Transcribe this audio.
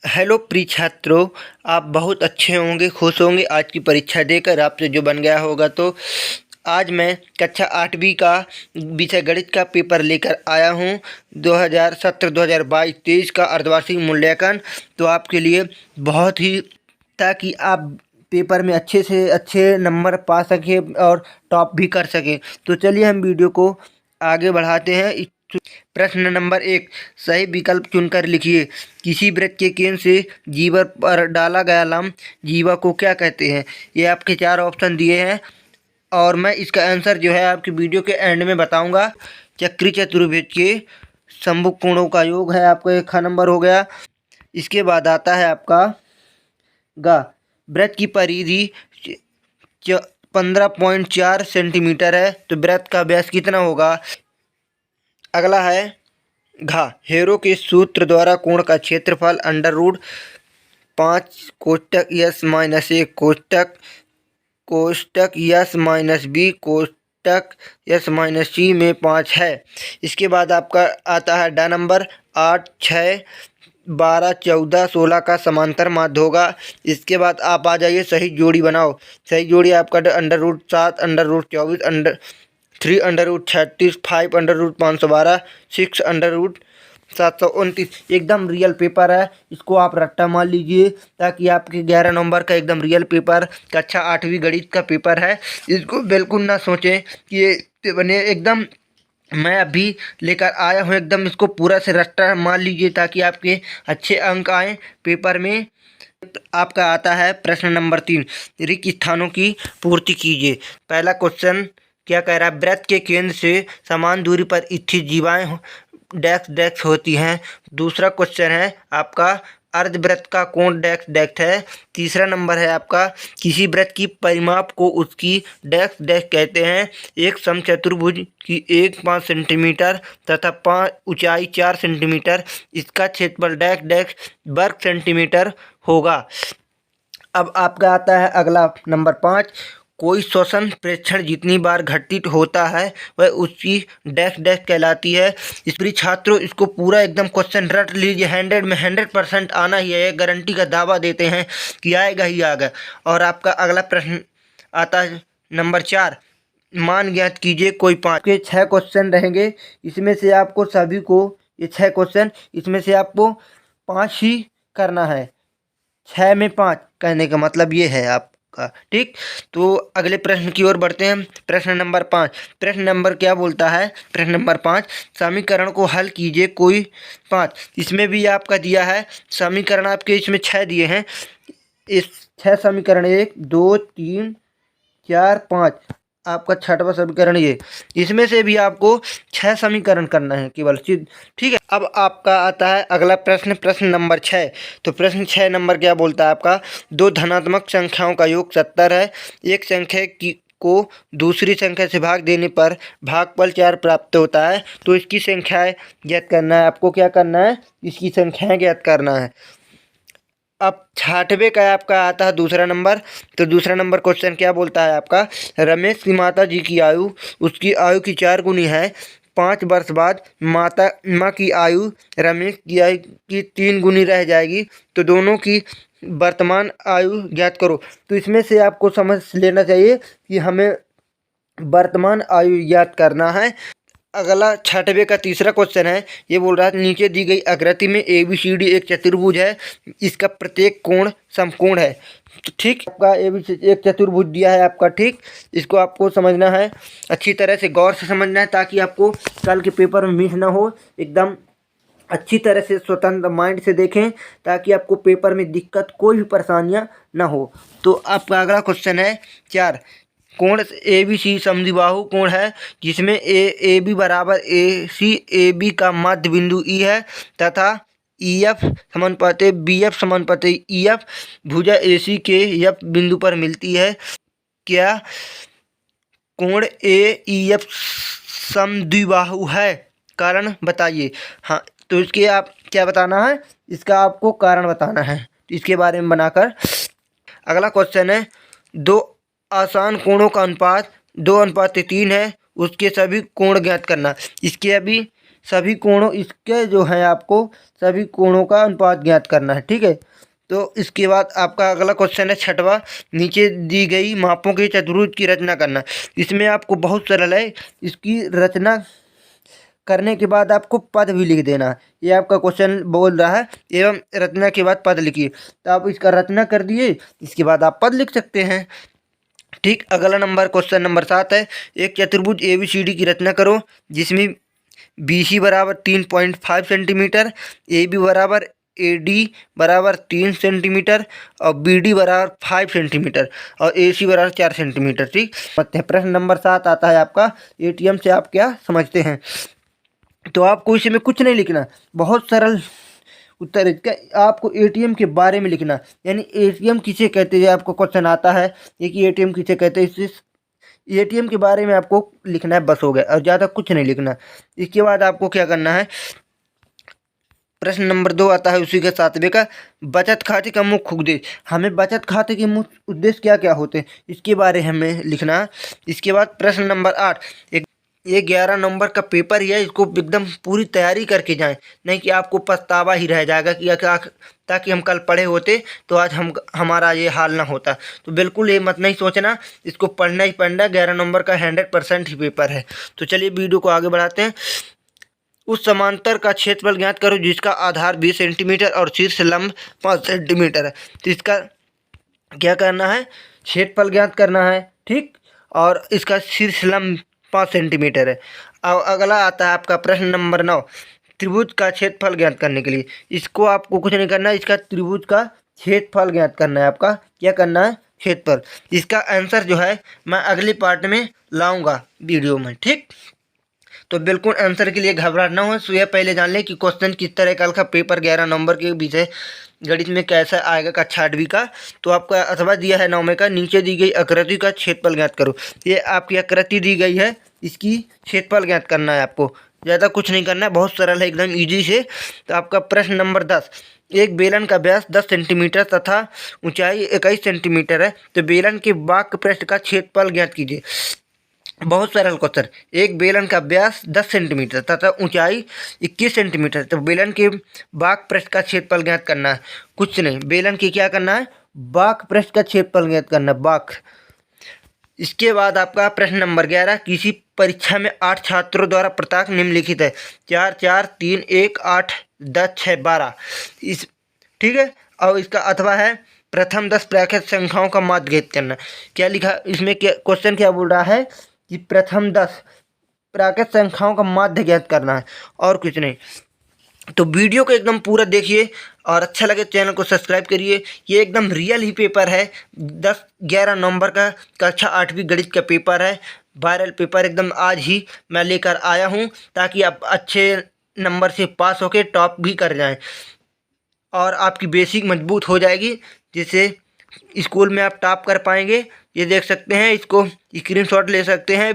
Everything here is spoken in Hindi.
हेलो प्रिय छात्रों, आप बहुत अच्छे होंगे, खुश होंगे आज की परीक्षा देकर आपसे जो बन गया होगा। तो आज मैं कक्षा 8वीं का विषय गणित का पेपर लेकर आया हूँ। 2017-2022-23 का अर्धवार्षिक मूल्यांकन तो आपके लिए बहुत ही, ताकि आप पेपर में अच्छे से अच्छे नंबर पा सकें और टॉप भी कर सकें। तो चलिए हम वीडियो को आगे बढ़ाते हैं। प्रश्न नंबर 1, सही विकल्प चुनकर लिखिए। किसी वृत्त के केंद्र से जीवा पर डाला गया लंब जीवा को क्या कहते हैं? ये आपके 4 ऑप्शन दिए हैं और मैं इसका आंसर जो है आपकी वीडियो के एंड में बताऊंगा। चक्री चतुर्भुज के समभुज कोणों का योग है आपका 1 नंबर हो गया। इसके बाद आता है आपका गा, वृत्त की परिधि 15.4 सेंटीमीटर है, तो वृत्त का व्यास कितना होगा? अगला है घा, हेरो के सूत्र द्वारा कोण का क्षेत्रफल √5 कोष्टक यस माइनस 1 कोष्टक यस माइनस बी कोष्टक यस माइनस सी में 5 है। इसके बाद आपका आता है डा नंबर 8, 6, 12, 14, 16 का समांतर माध्य होगा। इसके बाद आप आ जाइए सही जोड़ी बनाओ। सही जोड़ी आपका √7, √24, 3 √36, 5 √512, 6 √729। एकदम रियल पेपर है, इसको आप रट्टा मान लीजिए, ताकि आपके 11 नवंबर का एकदम रियल पेपर कक्षा 8वीं गणित का पेपर है। इसको बिल्कुल ना सोचें कि ये बने, एकदम मैं अभी लेकर आया हूँ, एकदम इसको पूरा से रट्टा मान लीजिए ताकि आपके अच्छे अंक आए पेपर में। आपका आता है प्रश्न नंबर 3, रिक्त स्थानों की पूर्ति कीजिए। पहला क्वेश्चन क्या कह रहा है? वृत्त के केंद्र से समान दूरी पर स्थित जीवाएं डैश डैश होती हैं। दूसरा क्वेश्चन है आपका अर्धवृत्त का कोण डैश डैश है। तीसरा नंबर है आपका किसी वृत्त की परिमाप को उसकी डैश डैश कहते हैं। एक समचतुर्भुज की 1 सेंटीमीटर तथा 5 ऊंचाई 4 सेंटीमीटर, इसका क्षेत्रफल डैश डैश वर्ग सेंटीमीटर होगा। अब आपका आता है अगला नंबर 5, कोई श्वसन प्रेक्षण जितनी बार घटित होता है वह उसकी डैश डैश कहलाती है। इस प्रिय छात्रों, इसको पूरा एकदम क्वेश्चन रट लीजिए, 100 में 100% आना ही है, गारंटी का दावा देते हैं कि आएगा ही आएगा। और आपका अगला प्रश्न आता है नंबर 4, मान ज्ञात कीजिए कोई 5 के 6 क्वेश्चन रहेंगे। इसमें से आपको सभी को, ये 6 क्वेश्चन, इसमें से आपको 5 ही करना है। 6 में 5 कहने का मतलब ये है आपका, ठीक। तो अगले प्रश्न की ओर बढ़ते हैं। प्रश्न नंबर 5, प्रश्न नंबर क्या बोलता है? प्रश्न नंबर 5, समीकरण को हल कीजिए कोई 5। इसमें भी आपका दिया है समीकरण, आपके इसमें 6 दिए हैं। इस 6 समीकरण 1, 2, 3, 4, 5, आपका 6वां समीकरण ये। इसमें से भी आपको 6 समीकरण करना है केवल, ठीक है। अब आपका आता है अगला प्रश्न, प्रश्न नंबर 6। तो प्रश्न 6 नंबर क्या बोलता है आपका? 2 धनात्मक संख्याओं का योग 70 है। एक संख्या को दूसरी संख्या से भाग देने पर भागफल 4 प्राप्त होता है। तो इसकी संख्याएं ज्ञात करना है आपको। क्या करना है? इसकी संख्याएं ज्ञात करना है। अब 6वें का आपका आता है दूसरा नंबर। तो दूसरा नंबर क्वेश्चन क्या बोलता है आपका? रमेश की माता जी की आयु उसकी आयु की 4 गुनी है। 5 वर्ष बाद माँ की आयु रमेश की आयु की 3 गुनी रह जाएगी, तो दोनों की वर्तमान आयु ज्ञात करो। तो इसमें से आपको समझ लेना चाहिए कि हमें वर्तमान आयु ज्ञात करना है। अगला 6वें का तीसरा क्वेश्चन है, ये बोल रहा है नीचे दी गई आकृति में ABCD एक चतुर्भुज है, इसका प्रत्येक कोण समकोण है। तो ठीक, आपका ABC एक चतुर्भुज दिया है आपका, ठीक। इसको आपको समझना है, अच्छी तरह से गौर से समझना है, ताकि आपको कल के पेपर में मिस ना हो। एकदम अच्छी तरह से स्वतंत्र माइंड से देखें, ताकि आपको पेपर में दिक्कत, कोई भी परेशानियाँ ना हो। तो आपका अगला क्वेश्चन है 4, कोण ABC समद्विबाहु कोण है, जिसमें AB बराबर AC AB का मध्य बिंदु E है तथा EF समानुपाती BF समानुपाती EF भुजा AC के F बिंदु पर मिलती है। क्या कोण AEF समद्विबाहु है? कारण बताइए। हाँ, तो इसके आप क्या बताना है? इसका आपको कारण बताना है, इसके बारे में बनाकर। अगला क्वेश्चन है, 2 आसान कोणों का अनुपात 2:3 है, उसके सभी कोण ज्ञात करना। इसके अभी सभी कोणों इसके जो है आपको सभी कोणों का अनुपात ज्ञात करना है। ठीक है, तो इसके बाद आपका अगला क्वेश्चन है छठवां, नीचे दी गई मापों के चतुर्भुज की रचना करना। इसमें आपको बहुत सरल है, इसकी रचना करने के बाद आपको पद भी लिख देना है। ये आपका क्वेश्चन बोल रहा है एवं रचना के बाद पद लिखिए, तो आप इसका रचना कर दिए, इसके बाद आप पद लिख सकते हैं। ठीक, अगला नंबर क्वेश्चन नंबर 7 है, एक चतुर्भुज ABCD की रचना करो जिसमें BC बराबर 3.5 सेंटीमीटर, AB बराबर AD बराबर 3 सेंटीमीटर और BD बराबर 5 सेंटीमीटर और AC बराबर 4 सेंटीमीटर। ठीक, प्रश्न नंबर 7 आता है आपका ATM से आप क्या समझते हैं। तो आपको इसमें कुछ नहीं लिखना, बहुत सरल उत्तर इसका, आपको ATM के बारे में लिखना, यानी ATM किसे कहते हैं, आपको क्वेश्चन आता है ये कि ATM किसे कहते हैं, इस ATM के बारे में आपको लिखना है, बस हो गया, और ज़्यादा कुछ नहीं लिखना। इसके बाद आपको क्या करना है, प्रश्न नंबर 2 आता है उसी के 7वें का, बचत खाते का मुख्य उद्देश्य। हमें बचत खाते के मुख्य उद्देश्य क्या क्या होते हैं इसके बारे में हमें लिखना है। इसके बाद प्रश्न नंबर 8, ये 11 नंबर का पेपर ही है, इसको एकदम पूरी तैयारी करके जाएं, नहीं कि आपको पछतावा ही रह जाएगा कि ताकि हम कल पढ़े होते तो आज हमारा ये हाल ना होता। तो बिल्कुल ये मत नहीं सोचना, इसको पढ़ना ही पढ़ना, 11 नंबर का 100% ही पेपर है। तो चलिए वीडियो को आगे बढ़ाते हैं। उस समांतर का क्षेत्रफल ज्ञात करो जिसका आधार 20 सेंटीमीटर और शीर्ष लंब 5 सेंटीमीटर है। तो इसका क्या करना है, क्षेत्रफल ज्ञात करना है। ठीक, और इसका शीर्ष लंब 5 सेंटीमीटर है। अब अगला आता है आपका प्रश्न नंबर 9, त्रिभुज का क्षेत्रफल ज्ञात करने के लिए इसको आपको कुछ नहीं करना है, इसका त्रिभुज का क्षेत्रफल ज्ञात करना है। आपका क्या करना है, क्षेत्रफल। इसका आंसर जो है मैं अगले पार्ट में लाऊंगा वीडियो में। ठीक, तो बिल्कुल आंसर के लिए घबराहट ना हो, तो यह पहले जान लें कि क्वेश्चन किस तरह कल का पेपर 11 नंबर के विषय गणित में कैसा आएगा कक्षा 8वीं का। तो आपका अथवा दिया है 9वें का, नीचे दी गई आकृति का क्षेत्रफल ज्ञात करो। ये आपकी आकृति दी गई है, इसकी क्षेत्रफल ज्ञात करना है आपको, ज़्यादा कुछ नहीं करना है, बहुत सरल है, एकदम ईजी से। तो आपका प्रश्न नंबर 10, एक बेलन का व्यास 10 सेंटीमीटर तथा ऊंचाई 21 सेंटीमीटर है, तो बेलन के बाह्य पृष्ठ का क्षेत्रफल ज्ञात कीजिए। बहुत सरल क्वेश्चन, एक बेलन का व्यास 10 सेंटीमीटर तथा ऊंचाई 21 सेंटीमीटर, तो बेलन के बाह्य पृष्ठ का क्षेत्रफल ज्ञात करना है। कुछ नहीं, बेलन की क्या करना है, बाह्य पृष्ठ का क्षेत्रफल ज्ञात करना है, बाह्य। इसके बाद आपका प्रश्न नंबर 11, किसी परीक्षा में 8 छात्रों द्वारा प्रताप निम्नलिखित है, 4 4 3 1 8 10 6 12 इस। ठीक है, और इसका अथवा है प्रथम 10 प्राकृत संख्याओं का माध्य ज्ञात करना। क्या लिखा इसमें, क्या क्वेश्चन क्या बोल रहा है कि प्रथम 10 प्राकृत संख्याओं का माध्य ज्ञात करना है, और कुछ नहीं। तो वीडियो को एकदम पूरा देखिए और अच्छा लगे चैनल को सब्सक्राइब करिए। ये एकदम रियल ही पेपर है, 11 नवंबर का कक्षा 8वीं गणित का पेपर है, वायरल पेपर एकदम आज ही मैं लेकर आया हूँ, ताकि आप अच्छे नंबर से पास होकर टॉप भी कर जाएं और आपकी बेसिक मजबूत हो जाएगी, जिससे स्कूल में आप टॉप कर पाएंगे। ये देख सकते हैं, इसको स्क्रीनशॉट ले सकते हैं।